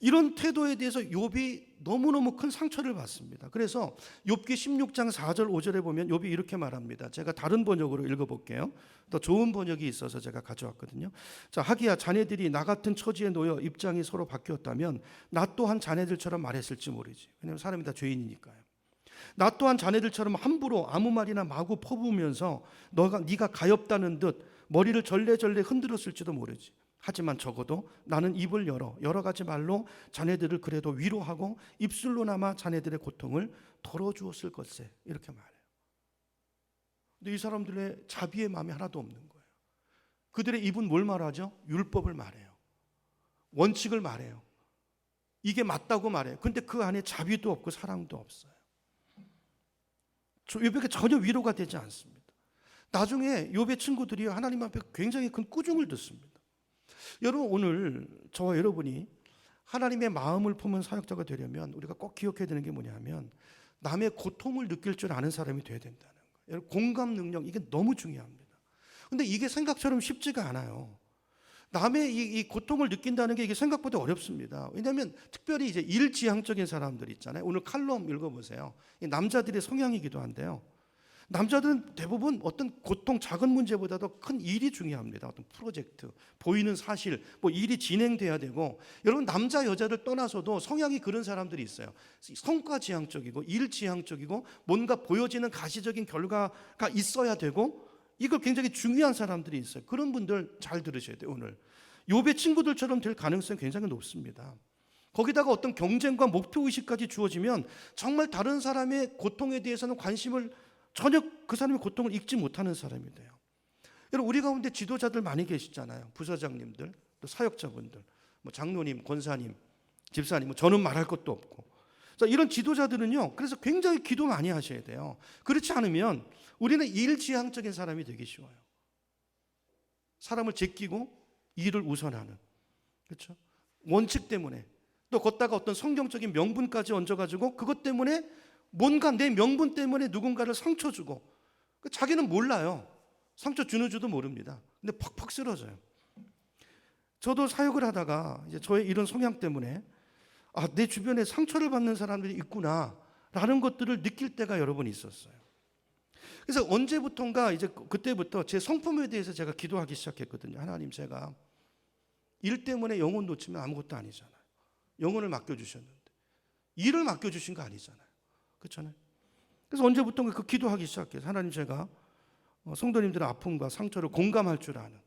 이런 태도에 대해서 욥이 너무너무 큰 상처를 받습니다. 그래서 욥기 16장 4절 5절에 보면 욥이 이렇게 말합니다. 제가 다른 번역으로 읽어볼게요. 더 좋은 번역이 있어서 제가 가져왔거든요. 자, 하기야 자네들이 나 같은 처지에 놓여 입장이 서로 바뀌었다면 나 또한 자네들처럼 말했을지 모르지. 왜냐하면 사람이 다 죄인이니까요. 나 또한 자네들처럼 함부로 아무 말이나 마구 퍼부으면서 네가 가엾다는 듯 머리를 절레절레 흔들었을지도 모르지. 하지만 적어도 나는 입을 열어 여러 가지 말로 자네들을 그래도 위로하고 입술로나마 자네들의 고통을 덜어주었을 것세. 이렇게 말해요. 근데 이 사람들의 자비의 마음이 하나도 없는 거예요. 그들의 입은 뭘 말하죠? 율법을 말해요. 원칙을 말해요. 이게 맞다고 말해요. 근데 그 안에 자비도 없고 사랑도 없어요. 욥에게 전혀 위로가 되지 않습니다. 나중에 욥의 친구들이 하나님 앞에 굉장히 큰 꾸중을 듣습니다. 여러분, 오늘 저와 여러분이 하나님의 마음을 품은 사역자가 되려면 우리가 꼭 기억해야 되는 게 뭐냐면 남의 고통을 느낄 줄 아는 사람이 돼야 된다는 거예요. 여러분, 공감 능력, 이게 너무 중요합니다. 근데 이게 생각처럼 쉽지가 않아요. 남의 이 고통을 느낀다는 게 이게 생각보다 어렵습니다. 왜냐하면 특별히 이제 일지향적인 사람들 있잖아요. 오늘 칼럼 읽어보세요. 남자들의 성향이기도 한데요. 남자들은 대부분 어떤 고통, 작은 문제보다도 큰 일이 중요합니다. 어떤 프로젝트, 보이는 사실, 뭐 일이 진행돼야 되고. 여러분, 남자 여자를 떠나서도 성향이 그런 사람들이 있어요. 성과지향적이고 일지향적이고 뭔가 보여지는 가시적인 결과가 있어야 되고, 이걸 굉장히 중요한 사람들이 있어요. 그런 분들 잘 들으셔야 돼요. 오늘 욥의 친구들처럼 될 가능성이 굉장히 높습니다. 거기다가 어떤 경쟁과 목표의식까지 주어지면 정말 다른 사람의 고통에 대해서는 관심을 전혀, 그 사람의 고통을 읽지 못하는 사람이 돼요. 여러분, 우리 가운데 지도자들 많이 계시잖아요. 부사장님들, 또 사역자분들, 뭐 장로님, 권사님, 집사님, 뭐 저는 말할 것도 없고. 자, 이런 지도자들은요, 그래서 굉장히 기도 많이 하셔야 돼요. 그렇지 않으면 우리는 일지향적인 사람이 되기 쉬워요. 사람을 제끼고 일을 우선하는, 그렇죠? 원칙 때문에, 또 걷다가 어떤 성경적인 명분까지 얹어가지고 그것 때문에 뭔가 내 명분 때문에 누군가를 상처 주고, 자기는 몰라요. 상처 주는 줄도 모릅니다. 근데 퍽퍽 쓰러져요. 저도 사역을 하다가 이제 저의 이런 성향 때문에 내 주변에 상처를 받는 사람들이 있구나라는 것들을 느낄 때가 여러 번 있었어요. 그래서 언제부턴가 이제 그때부터 제 성품에 대해서 제가 기도하기 시작했거든요. 하나님, 제가 일 때문에 영혼 놓치면 아무것도 아니잖아요. 영혼을 맡겨주셨는데 일을 맡겨주신 거 아니잖아요. 그렇잖아요. 그래서 언제부턴가 그 기도하기 시작해서 하나님, 제가 성도님들의 아픔과 상처를 공감할 줄 아는,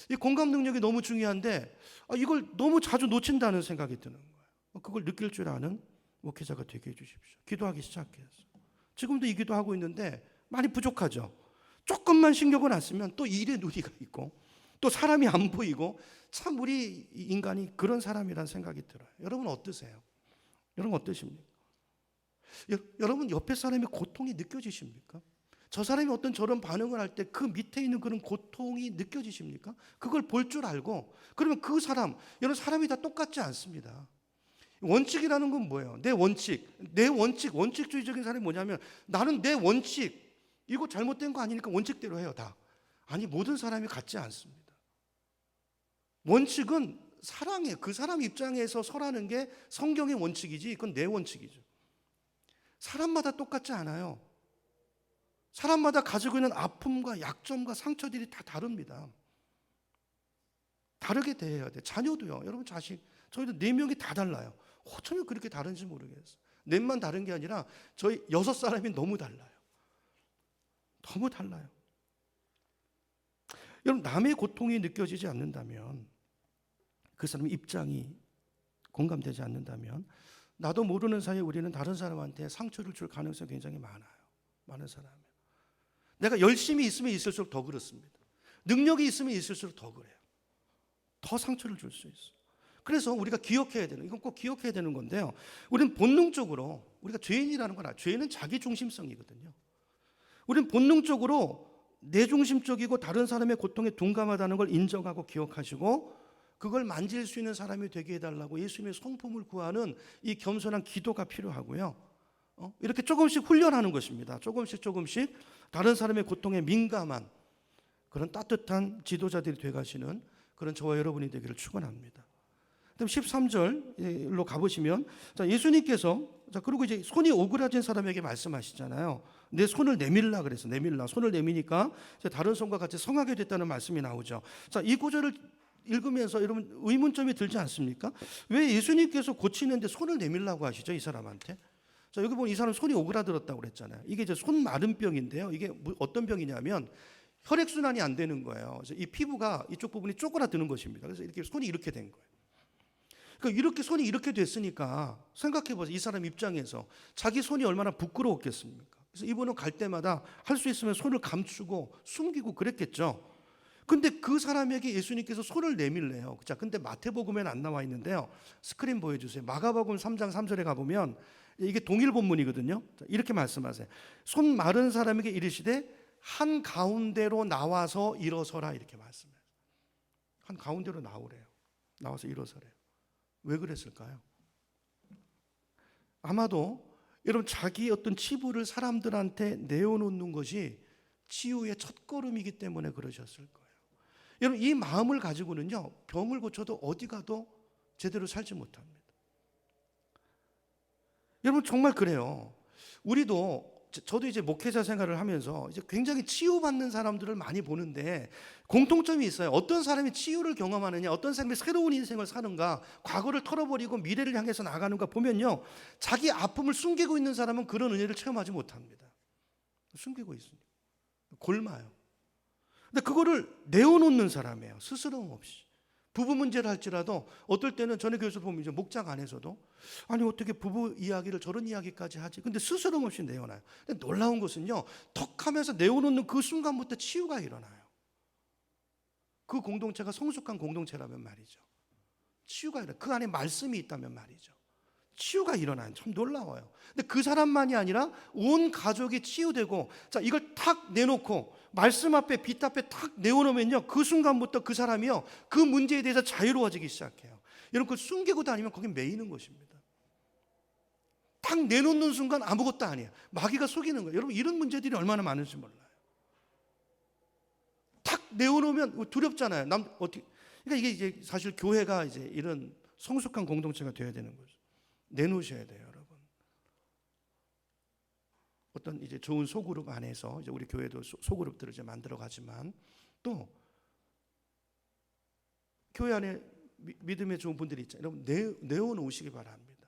이 공감 능력이 너무 중요한데 이걸 너무 자주 놓친다는 생각이 드는 거예요. 그걸 느낄 줄 아는 목회자가 되게 해주십시오. 기도하기 시작해서 지금도 이 기도하고 있는데 많이 부족하죠. 조금만 신경을 안 쓰면 또 일에 누리가 있고 또 사람이 안 보이고, 참 우리 인간이 그런 사람이라는 생각이 들어요. 여러분 어떠세요? 여러분 어떠십니까? 여러분 옆에 사람의 고통이 느껴지십니까? 저 사람이 어떤 저런 반응을 할 때 그 밑에 있는 그런 고통이 느껴지십니까? 그걸 볼 줄 알고, 그러면 그 사람, 여러분 사람이 다 똑같지 않습니다. 원칙이라는 건 뭐예요? 내 원칙주의적인 사람이 뭐냐면, 나는 내 원칙, 이거 잘못된 거 아니니까 원칙대로 해요, 다. 아니, 모든 사람이 같지 않습니다. 원칙은 사랑해. 그 사람 입장에서 서라는 게 성경의 원칙이지, 그건 내 원칙이죠. 사람마다 똑같지 않아요. 사람마다 가지고 있는 아픔과 약점과 상처들이 다 다릅니다. 다르게 대해야 돼. 자녀도요. 여러분 자식, 저희도 4명이 다 달라요. 어쩌면 그렇게 다른지 모르겠어요. 넷만 다른 게 아니라 저희 6사람이 너무 달라요. 너무 달라요. 여러분, 남의 고통이 느껴지지 않는다면, 그 사람의 입장이 공감되지 않는다면, 나도 모르는 사이에 우리는 다른 사람한테 상처를 줄 가능성이 굉장히 많아요. 많은 사람이. 내가 열심히 있으면 있을수록 더 그렇습니다. 능력이 있으면 있을수록 더 그래요. 더 상처를 줄 수 있어요. 그래서 우리가 기억해야 되는, 이건 꼭 기억해야 되는 건데요. 우리는 본능적으로, 우리가 죄인이라는 건, 죄는 자기 중심성이거든요. 우리는 본능적으로 내 중심적이고 다른 사람의 고통에 둔감하다는 걸 인정하고 기억하시고, 그걸 만질 수 있는 사람이 되게 해달라고 예수님의 성품을 구하는 이 겸손한 기도가 필요하고요. 이렇게 조금씩 훈련하는 것입니다. 조금씩 다른 사람의 고통에 민감한 그런 따뜻한 지도자들이 되가시는 그런 저와 여러분이 되기를 축원합니다. 그다음 13절로 가보시면, 예수님께서, 그리고 이제 손이 오그라진 사람에게 말씀하시잖아요. 내 손을 내밀라 그래서, 내밀라, 손을 내미니까 다른 손과 같이 성하게 됐다는 말씀이 나오죠. 자, 이 구절을 읽으면서 여러분 의문점이 들지 않습니까? 왜 예수님께서 고치는데 손을 내밀라고 하시죠, 이 사람한테? 자, 여기 보면 이 사람 손이 오그라들었다고 그랬잖아요. 이게 이제 손 마른 병인데요. 이게 어떤 병이냐면 혈액순환이 안 되는 거예요. 그래서 이 피부가 이쪽 부분이 쪼그라드는 것입니다. 그래서 이렇게 손이 이렇게 된 거예요. 그러니까 이렇게 손이 이렇게 됐으니까 생각해 보세요. 이 사람 입장에서 자기 손이 얼마나 부끄러웠겠습니까? 그래서 이분은 갈 때마다 할 수 있으면 손을 감추고 숨기고 그랬겠죠. 근데 그 사람에게 예수님께서 손을 내밀래요. 자, 근데 마태복음에는 안 나와 있는데요. 스크린 보여주세요. 마가복음 3장 3절에 가보면 이게 동일 본문이거든요. 이렇게 말씀하세요. 손 마른 사람에게 이르시되 한 가운데로 나와서 일어서라, 이렇게 말씀해요. 한 가운데로 나오래요. 나와서 일어서래요. 왜 그랬을까요? 아마도 여러분 자기 어떤 치부를 사람들한테 내어놓는 것이 치유의 첫걸음이기 때문에 그러셨을 거예요. 여러분 이 마음을 가지고는요, 병을 고쳐도 어디 가도 제대로 살지 못합니다. 여러분 정말 그래요. 저도 이제 목회자 생활을 하면서 이제 굉장히 치유받는 사람들을 많이 보는데 공통점이 있어요. 어떤 사람이 치유를 경험하느냐, 어떤 사람이 새로운 인생을 사는가, 과거를 털어버리고 미래를 향해서 나가는가 보면요, 자기 아픔을 숨기고 있는 사람은 그런 은혜를 체험하지 못합니다. 숨기고 있으니까 골마요. 근데 그거를 내어놓는 사람이에요. 스스럼 없이. 부부 문제를 할지라도 어떨 때는 전에 교회에서 보면 이제 목장 안에서도 아니 어떻게 부부 이야기를 저런 이야기까지 하지? 근데 스스럼 없이 내어놔요. 근데 놀라운 것은요, 턱하면서 내어놓는 그 순간부터 치유가 일어나요. 그 공동체가 성숙한 공동체라면 말이죠. 치유가 일어나요. 그 안에 말씀이 있다면 말이죠. 치유가 일어나요. 참 놀라워요. 근데 그 사람만이 아니라 온 가족이 치유되고, 자, 이걸 탁 내놓고 말씀 앞에, 빛 앞에 탁 내어놓으면요, 그 순간부터 그 사람이요, 그 문제에 대해서 자유로워지기 시작해요. 여러분 그걸 숨기고 다니면 거기 매이는 것입니다. 탁 내놓는 순간 아무것도 아니에요. 마귀가 속이는 거예요. 여러분 이런 문제들이 얼마나 많은지 몰라요. 탁 내어놓으면 두렵잖아요. 그러니까 이게 이제 사실 교회가 이제 이런 성숙한 공동체가 되어야 되는 거죠. 내놓으셔야 돼요, 여러분. 어떤 이제 좋은 소그룹 안에서 이제 우리 교회도 소그룹들을 이제 만들어 가지만, 또 교회 안에 믿음의 좋은 분들이 있잖아요. 여러분 내어놓으시기 바랍니다.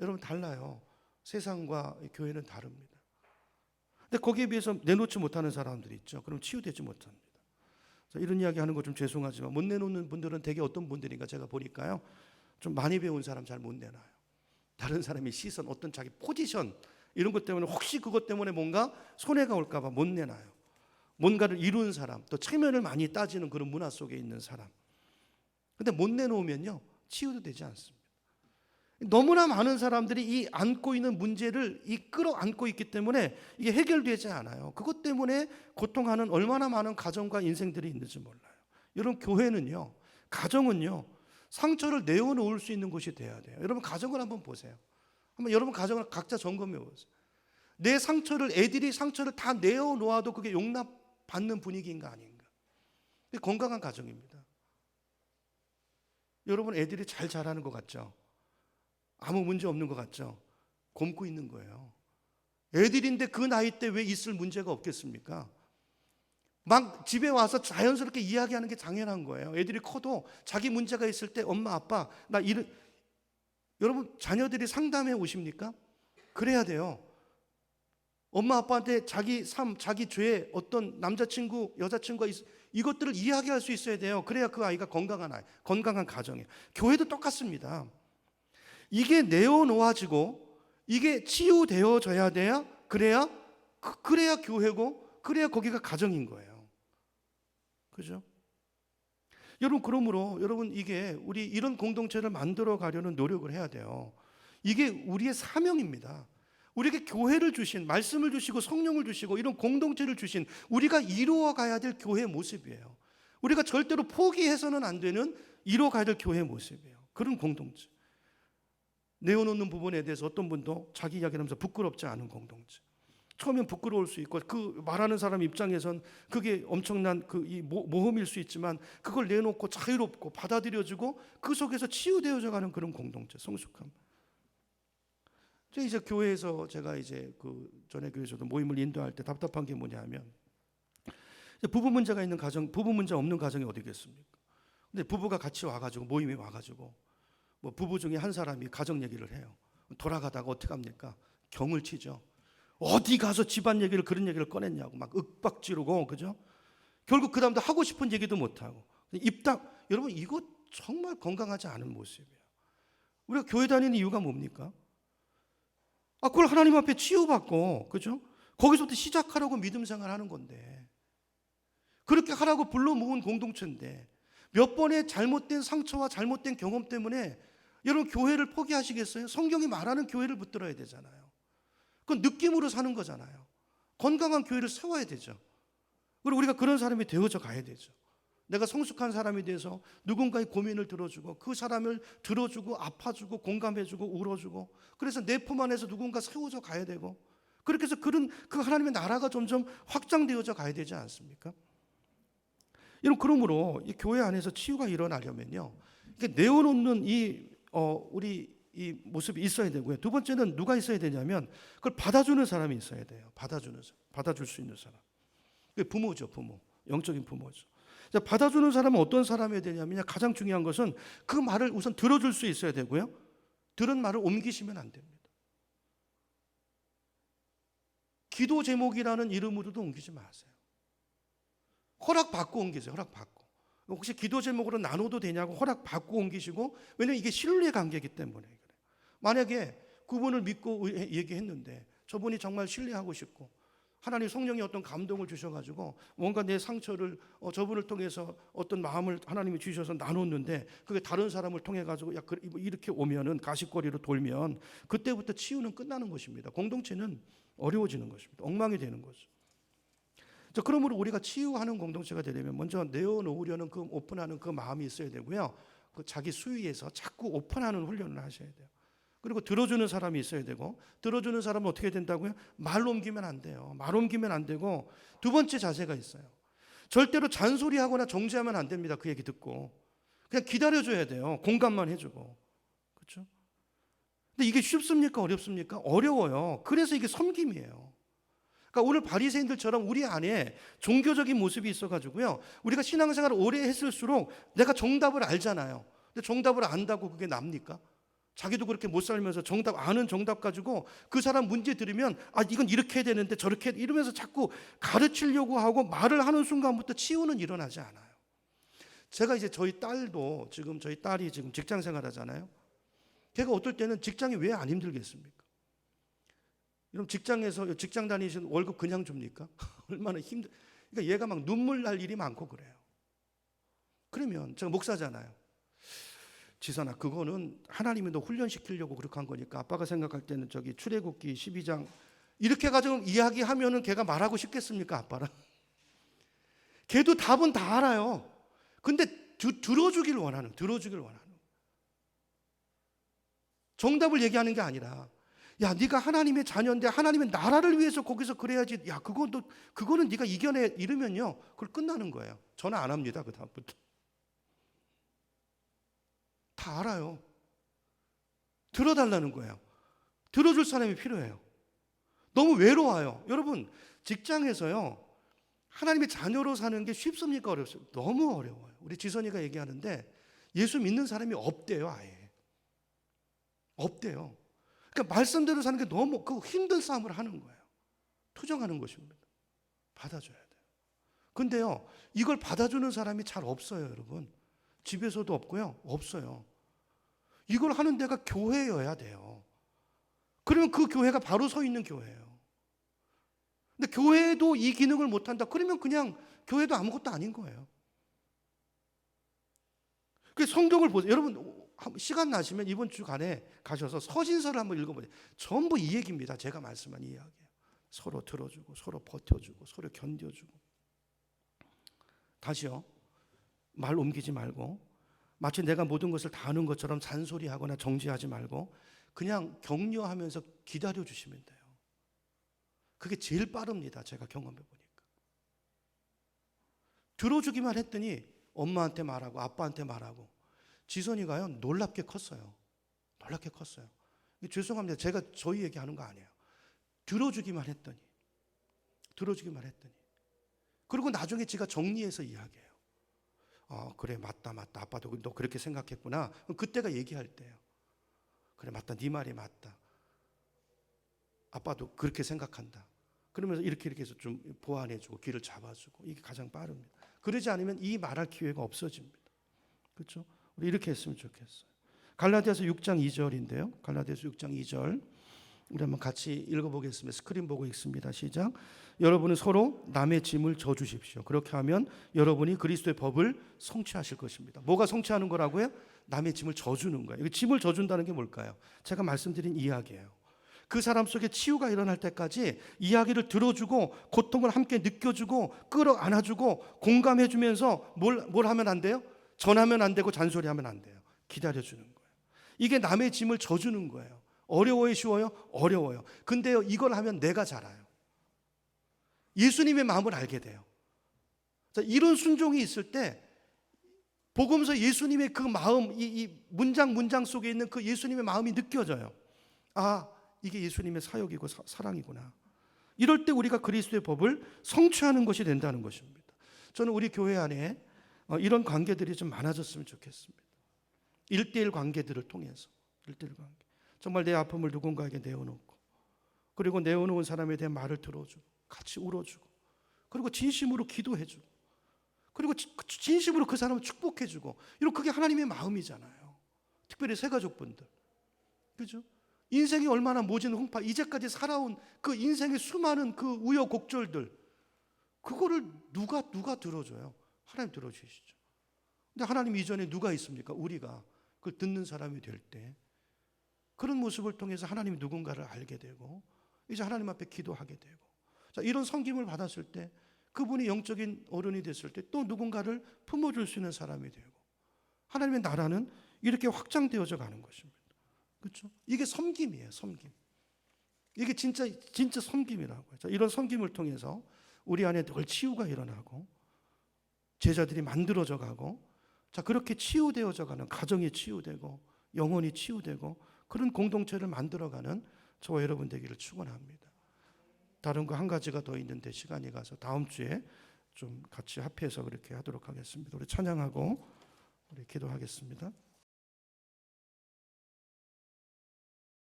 여러분 달라요. 세상과 교회는 다릅니다. 근데 거기에 비해서 내놓지 못하는 사람들이 있죠. 그럼 치유되지 못합니다. 이런 이야기 하는 거 좀 죄송하지만 못 내놓는 분들은 되게 어떤 분들인가 제가 보니까요, 좀 많이 배운 사람 잘 못 내놔요. 다른 사람의 시선, 어떤 자기 포지션 이런 것 때문에 혹시 그것 때문에 뭔가 손해가 올까 봐 못 내놔요. 뭔가를 이룬 사람, 또 체면을 많이 따지는 그런 문화 속에 있는 사람. 근데 못 내놓으면요, 치유도 되지 않습니다. 너무나 많은 사람들이 이 안고 있는 문제를 끌어안고 있기 때문에 이게 해결되지 않아요. 그것 때문에 고통하는 얼마나 많은 가정과 인생들이 있는지 몰라요. 여러분, 교회는요, 가정은요, 상처를 내어놓을 수 있는 곳이 돼야 돼요. 여러분, 가정을 한번 보세요. 한번 여러분 가정을 각자 점검해 보세요. 내 상처를, 애들이 상처를 다 내어놓아도 그게 용납받는 분위기인가 아닌가. 그게 건강한 가정입니다. 여러분, 애들이 잘 자라는 것 같죠? 아무 문제 없는 것 같죠? 곪고 있는 거예요. 애들인데 그 나이 때 왜 있을 문제가 없겠습니까? 막 집에 와서 자연스럽게 이야기하는 게 당연한 거예요. 애들이 커도 자기 문제가 있을 때 엄마, 아빠, 여러분, 자녀들이 상담해 오십니까? 그래야 돼요. 엄마, 아빠한테 자기 삶, 자기 죄, 어떤 남자친구, 여자친구가 이것들을 이야기할 수 있어야 돼요. 그래야 그 아이가 건강한 아이, 건강한 가정이에요. 교회도 똑같습니다. 이게 내어놓아지고 이게 치유되어져야 돼요. 그래야 교회고, 그래야 거기가 가정인 거예요. 그죠? 여러분, 그러므로 여러분, 이게 우리 이런 공동체를 만들어 가려는 노력을 해야 돼요. 이게 우리의 사명입니다. 우리에게 교회를 주신, 말씀을 주시고 성령을 주시고 이런 공동체를 주신 우리가 이루어 가야 될 교회의 모습이에요. 우리가 절대로 포기해서는 안 되는 이루어 가야 될 교회의 모습이에요. 그런 공동체. 내어놓는 부분에 대해서 어떤 분도 자기 이야기를 하면서 부끄럽지 않은 공동체. 처음엔 부끄러울 수 있고 그 말하는 사람 입장에선 그게 엄청난 이 모험일 수 있지만 그걸 내놓고 자유롭고 받아들여지고 그 속에서 치유되어져 가는 그런 공동체, 성숙함. 이제 교회에서 제가 이제 전에 교회에서도 모임을 인도할 때 답답한 게 뭐냐면, 부부 문제가 있는 가정, 부부 문제 없는 가정이 어디겠습니까? 근데 부부가 같이 와가지고, 모임에 와가지고 뭐 부부 중에 한 사람이 가정 얘기를 해요. 돌아가다가 어떻게 합니까? 경을 치죠. 어디 가서 집안 얘기를, 그런 얘기를 꺼냈냐고 막 윽박지르고, 그죠? 결국 그 다음도 하고 싶은 얘기도 못하고 여러분, 이거 정말 건강하지 않은 모습이에요. 우리가 교회 다니는 이유가 뭡니까? 그걸 하나님 앞에 치유받고, 그죠? 거기서부터 시작하라고 믿음 생활하는 건데, 그렇게 하라고 불러 모은 공동체인데 몇 번의 잘못된 상처와 잘못된 경험 때문에 여러분, 교회를 포기하시겠어요? 성경이 말하는 교회를 붙들어야 되잖아요. 그건 느낌으로 사는 거잖아요. 건강한 교회를 세워야 되죠. 그리고 우리가 그런 사람이 되어져 가야 되죠. 내가 성숙한 사람이 돼서 누군가의 고민을 들어주고 그 사람을 들어주고 아파주고 공감해주고 울어주고, 그래서 내 품 안에서 누군가 세워져 가야 되고, 그렇게 해서 그 하나님의 나라가 점점 확장되어져 가야 되지 않습니까? 여러분, 그러므로 이 교회 안에서 치유가 일어나려면요, 이게 내어놓는 우리 이 모습이 있어야 되고요. 두 번째는 누가 있어야 되냐면 그걸 받아주는 사람이 있어야 돼요. 받아줄 수 있는 사람. 그게 부모죠, 부모. 영적인 부모죠. 받아주는 사람은 어떤 사람이어야 되냐면요, 가장 중요한 것은 그 말을 우선 들어줄 수 있어야 되고요. 들은 말을 옮기시면 안 됩니다. 기도 제목이라는 이름으로도 옮기지 마세요. 허락받고 옮기세요. 허락받고. 혹시 기도 제목으로 나눠도 되냐고 허락받고 옮기시고, 왜냐하면 이게 신뢰 관계이기 때문에 그래요. 만약에 그분을 믿고 얘기했는데 저분이 정말 신뢰하고 싶고 하나님 성령이 어떤 감동을 주셔가지고 뭔가 내 상처를 저분을 통해서 어떤 마음을 하나님이 주셔서 나눴는데 그게 다른 사람을 통해가지고 이렇게 오면은 가십거리로 돌면 그때부터 치유는 끝나는 것입니다. 공동체는 어려워지는 것입니다. 엉망이 되는 거죠. 그러므로 우리가 치유하는 공동체가 되려면 먼저 내어놓으려는 오픈하는 그 마음이 있어야 되고요. 그 자기 수위에서 자꾸 오픈하는 훈련을 하셔야 돼요. 그리고 들어주는 사람이 있어야 되고, 들어주는 사람은 어떻게 된다고요? 말 옮기면 안 돼요. 말 옮기면 안 되고, 두 번째 자세가 있어요. 절대로 잔소리하거나 정죄하면 안 됩니다. 그 얘기 듣고 그냥 기다려줘야 돼요. 공감만 해주고, 그렇죠? 근데 이게 쉽습니까? 어렵습니까? 어려워요. 그래서 이게 섬김이에요. 그러니까 오늘 바리새인들처럼 우리 안에 종교적인 모습이 있어가지고요, 우리가 신앙생활을 오래 했을수록 내가 정답을 알잖아요. 근데 정답을 안다고 그게 납니까? 자기도 그렇게 못 살면서 아는 정답 가지고 그 사람 문제 들으면 이건 이렇게 해야 되는데 저렇게 이러면서 자꾸 가르치려고 하고 말을 하는 순간부터 치유는 일어나지 않아요. 제가 이제 저희 딸이 지금 직장 생활하잖아요. 걔가 어떨 때는 직장이 왜 안 힘들겠습니까? 여러분, 직장 다니시는 월급 그냥 줍니까? 얼마나 그러니까 얘가 막 눈물 날 일이 많고 그래요. 그러면 제가 목사잖아요. 지선아, 그거는 하나님이 너 훈련시키려고 그렇게 한 거니까 아빠가 생각할 때는 저기 출애굽기 12장 이렇게 가지고 이야기하면은 걔가 말하고 싶겠습니까, 아빠랑? 걔도 답은 다 알아요. 근데 들어주길 원하는. 정답을 얘기하는 게 아니라, 야, 네가 하나님의 자녀인데 하나님의 나라를 위해서 거기서 그래야지. 야, 그거는 네가 이겨내 이러면요, 그걸 끝나는 거예요. 저는 안 합니다, 그 다음부터. 다 알아요. 들어달라는 거예요. 들어줄 사람이 필요해요. 너무 외로워요. 여러분, 직장에서요, 하나님의 자녀로 사는 게 쉽습니까? 어렵습니까? 너무 어려워요. 우리 지선이가 얘기하는데 예수 믿는 사람이 없대요, 아예. 없대요. 그러니까 말씀대로 사는 게 너무 그 힘든 싸움을 하는 거예요. 투정하는 것입니다. 받아줘야 돼요. 근데요, 이걸 받아주는 사람이 잘 없어요, 여러분. 집에서도 없고요, 없어요. 이걸 하는 데가 교회여야 돼요. 그러면 그 교회가 바로 서 있는 교회예요. 근데 교회도 이 기능을 못한다. 그러면 그냥 교회도 아무것도 아닌 거예요. 그 성경을 보세요. 여러분, 시간 나시면 이번 주간에 가셔서 서신서를 한번 읽어보세요. 전부 이 얘기입니다. 제가 말씀한 이 이야기예요. 서로 들어주고, 서로 버텨주고, 서로 견뎌주고. 다시요. 말 옮기지 말고, 마치 내가 모든 것을 다 아는 것처럼 잔소리하거나 정죄하지 말고 그냥 격려하면서 기다려주시면 돼요. 그게 제일 빠릅니다. 제가 경험해 보니까. 들어주기만 했더니 엄마한테 말하고 아빠한테 말하고 지선이가요, 놀랍게 컸어요. 놀랍게 컸어요. 죄송합니다. 제가 저희 얘기하는 거 아니에요. 들어주기만 했더니. 그리고 나중에 지가 정리해서 이야기해요. 그래, 맞다. 아빠도 너 그렇게 생각했구나. 그때가 얘기할 때예요. 그래, 맞다. 네 말이 맞다. 아빠도 그렇게 생각한다. 그러면서 이렇게 해서 좀 보완해주고 귀를 잡아주고, 이게 가장 빠릅니다. 그러지 않으면 이 말할 기회가 없어집니다. 그렇죠? 우리 이렇게 했으면 좋겠어요. 갈라디아서 6장 2절인데요. 갈라디아서 6장 2절 우리 한번 같이 읽어보겠습니다. 스크린 보고 읽습니다. 시작. 여러분은 서로 남의 짐을 져주십시오. 그렇게 하면 여러분이 그리스도의 법을 성취하실 것입니다. 뭐가 성취하는 거라고요? 남의 짐을 져주는 거예요. 짐을 져준다는 게 뭘까요? 제가 말씀드린 이야기예요. 그 사람 속에 치유가 일어날 때까지 이야기를 들어주고 고통을 함께 느껴주고 끌어안아주고 공감해주면서 뭘 하면 안 돼요? 전하면 안 되고 잔소리하면 안 돼요. 기다려주는 거예요. 이게 남의 짐을 져주는 거예요. 어려워요, 쉬워요? 어려워요. 근데요, 이걸 하면 내가 자라요. 예수님의 마음을 알게 돼요. 자, 이런 순종이 있을 때 복음서 예수님의 그 마음, 이 문장 속에 있는 그 예수님의 마음이 느껴져요. 아, 이게 예수님의 사역이고 사랑이구나. 이럴 때 우리가 그리스도의 법을 성취하는 것이 된다는 것입니다. 저는 우리 교회 안에 이런 관계들이 좀 많아졌으면 좋겠습니다. 1대1 관계들을 통해서 1대1 관계. 정말 내 아픔을 누군가에게 내어놓고, 그리고 내어놓은 사람에 대한 말을 들어주고 같이 울어주고, 그리고 진심으로 기도해주고, 그리고 진심으로 그 사람을 축복해주고, 이런 그게 하나님의 마음이잖아요. 특별히 새가족분들, 그죠? 인생이 얼마나 모진 홍파, 이제까지 살아온 그 인생의 수많은 그 우여곡절들, 그거를 누가 들어줘요? 하나님 들어주시죠. 근데 하나님 이전에 누가 있습니까? 우리가 그걸 듣는 사람이 될 때, 그런 모습을 통해서 하나님이 누군가를 알게 되고, 이제 하나님 앞에 기도하게 되고, 자, 이런 섬김을 받았을 때 그분이 영적인 어른이 됐을 때 또 누군가를 품어줄 수 있는 사람이 되고, 하나님의 나라는 이렇게 확장되어져 가는 것입니다. 그렇죠? 이게 섬김이에요, 섬김. 이게 진짜 섬김이라고요. 자, 이런 섬김을 통해서 우리 안에 늘 치유가 일어나고 제자들이 만들어져 가고, 자, 그렇게 치유되어져 가는 가정이 치유되고 영혼이 치유되고 그런 공동체를 만들어가는 저와 여러분 되기를 축원합니다. 다른 거 한 가지가 더 있는데 시간이 가서 다음 주에 좀 같이 합해서 그렇게 하도록 하겠습니다. 우리 찬양하고 우리 기도하겠습니다.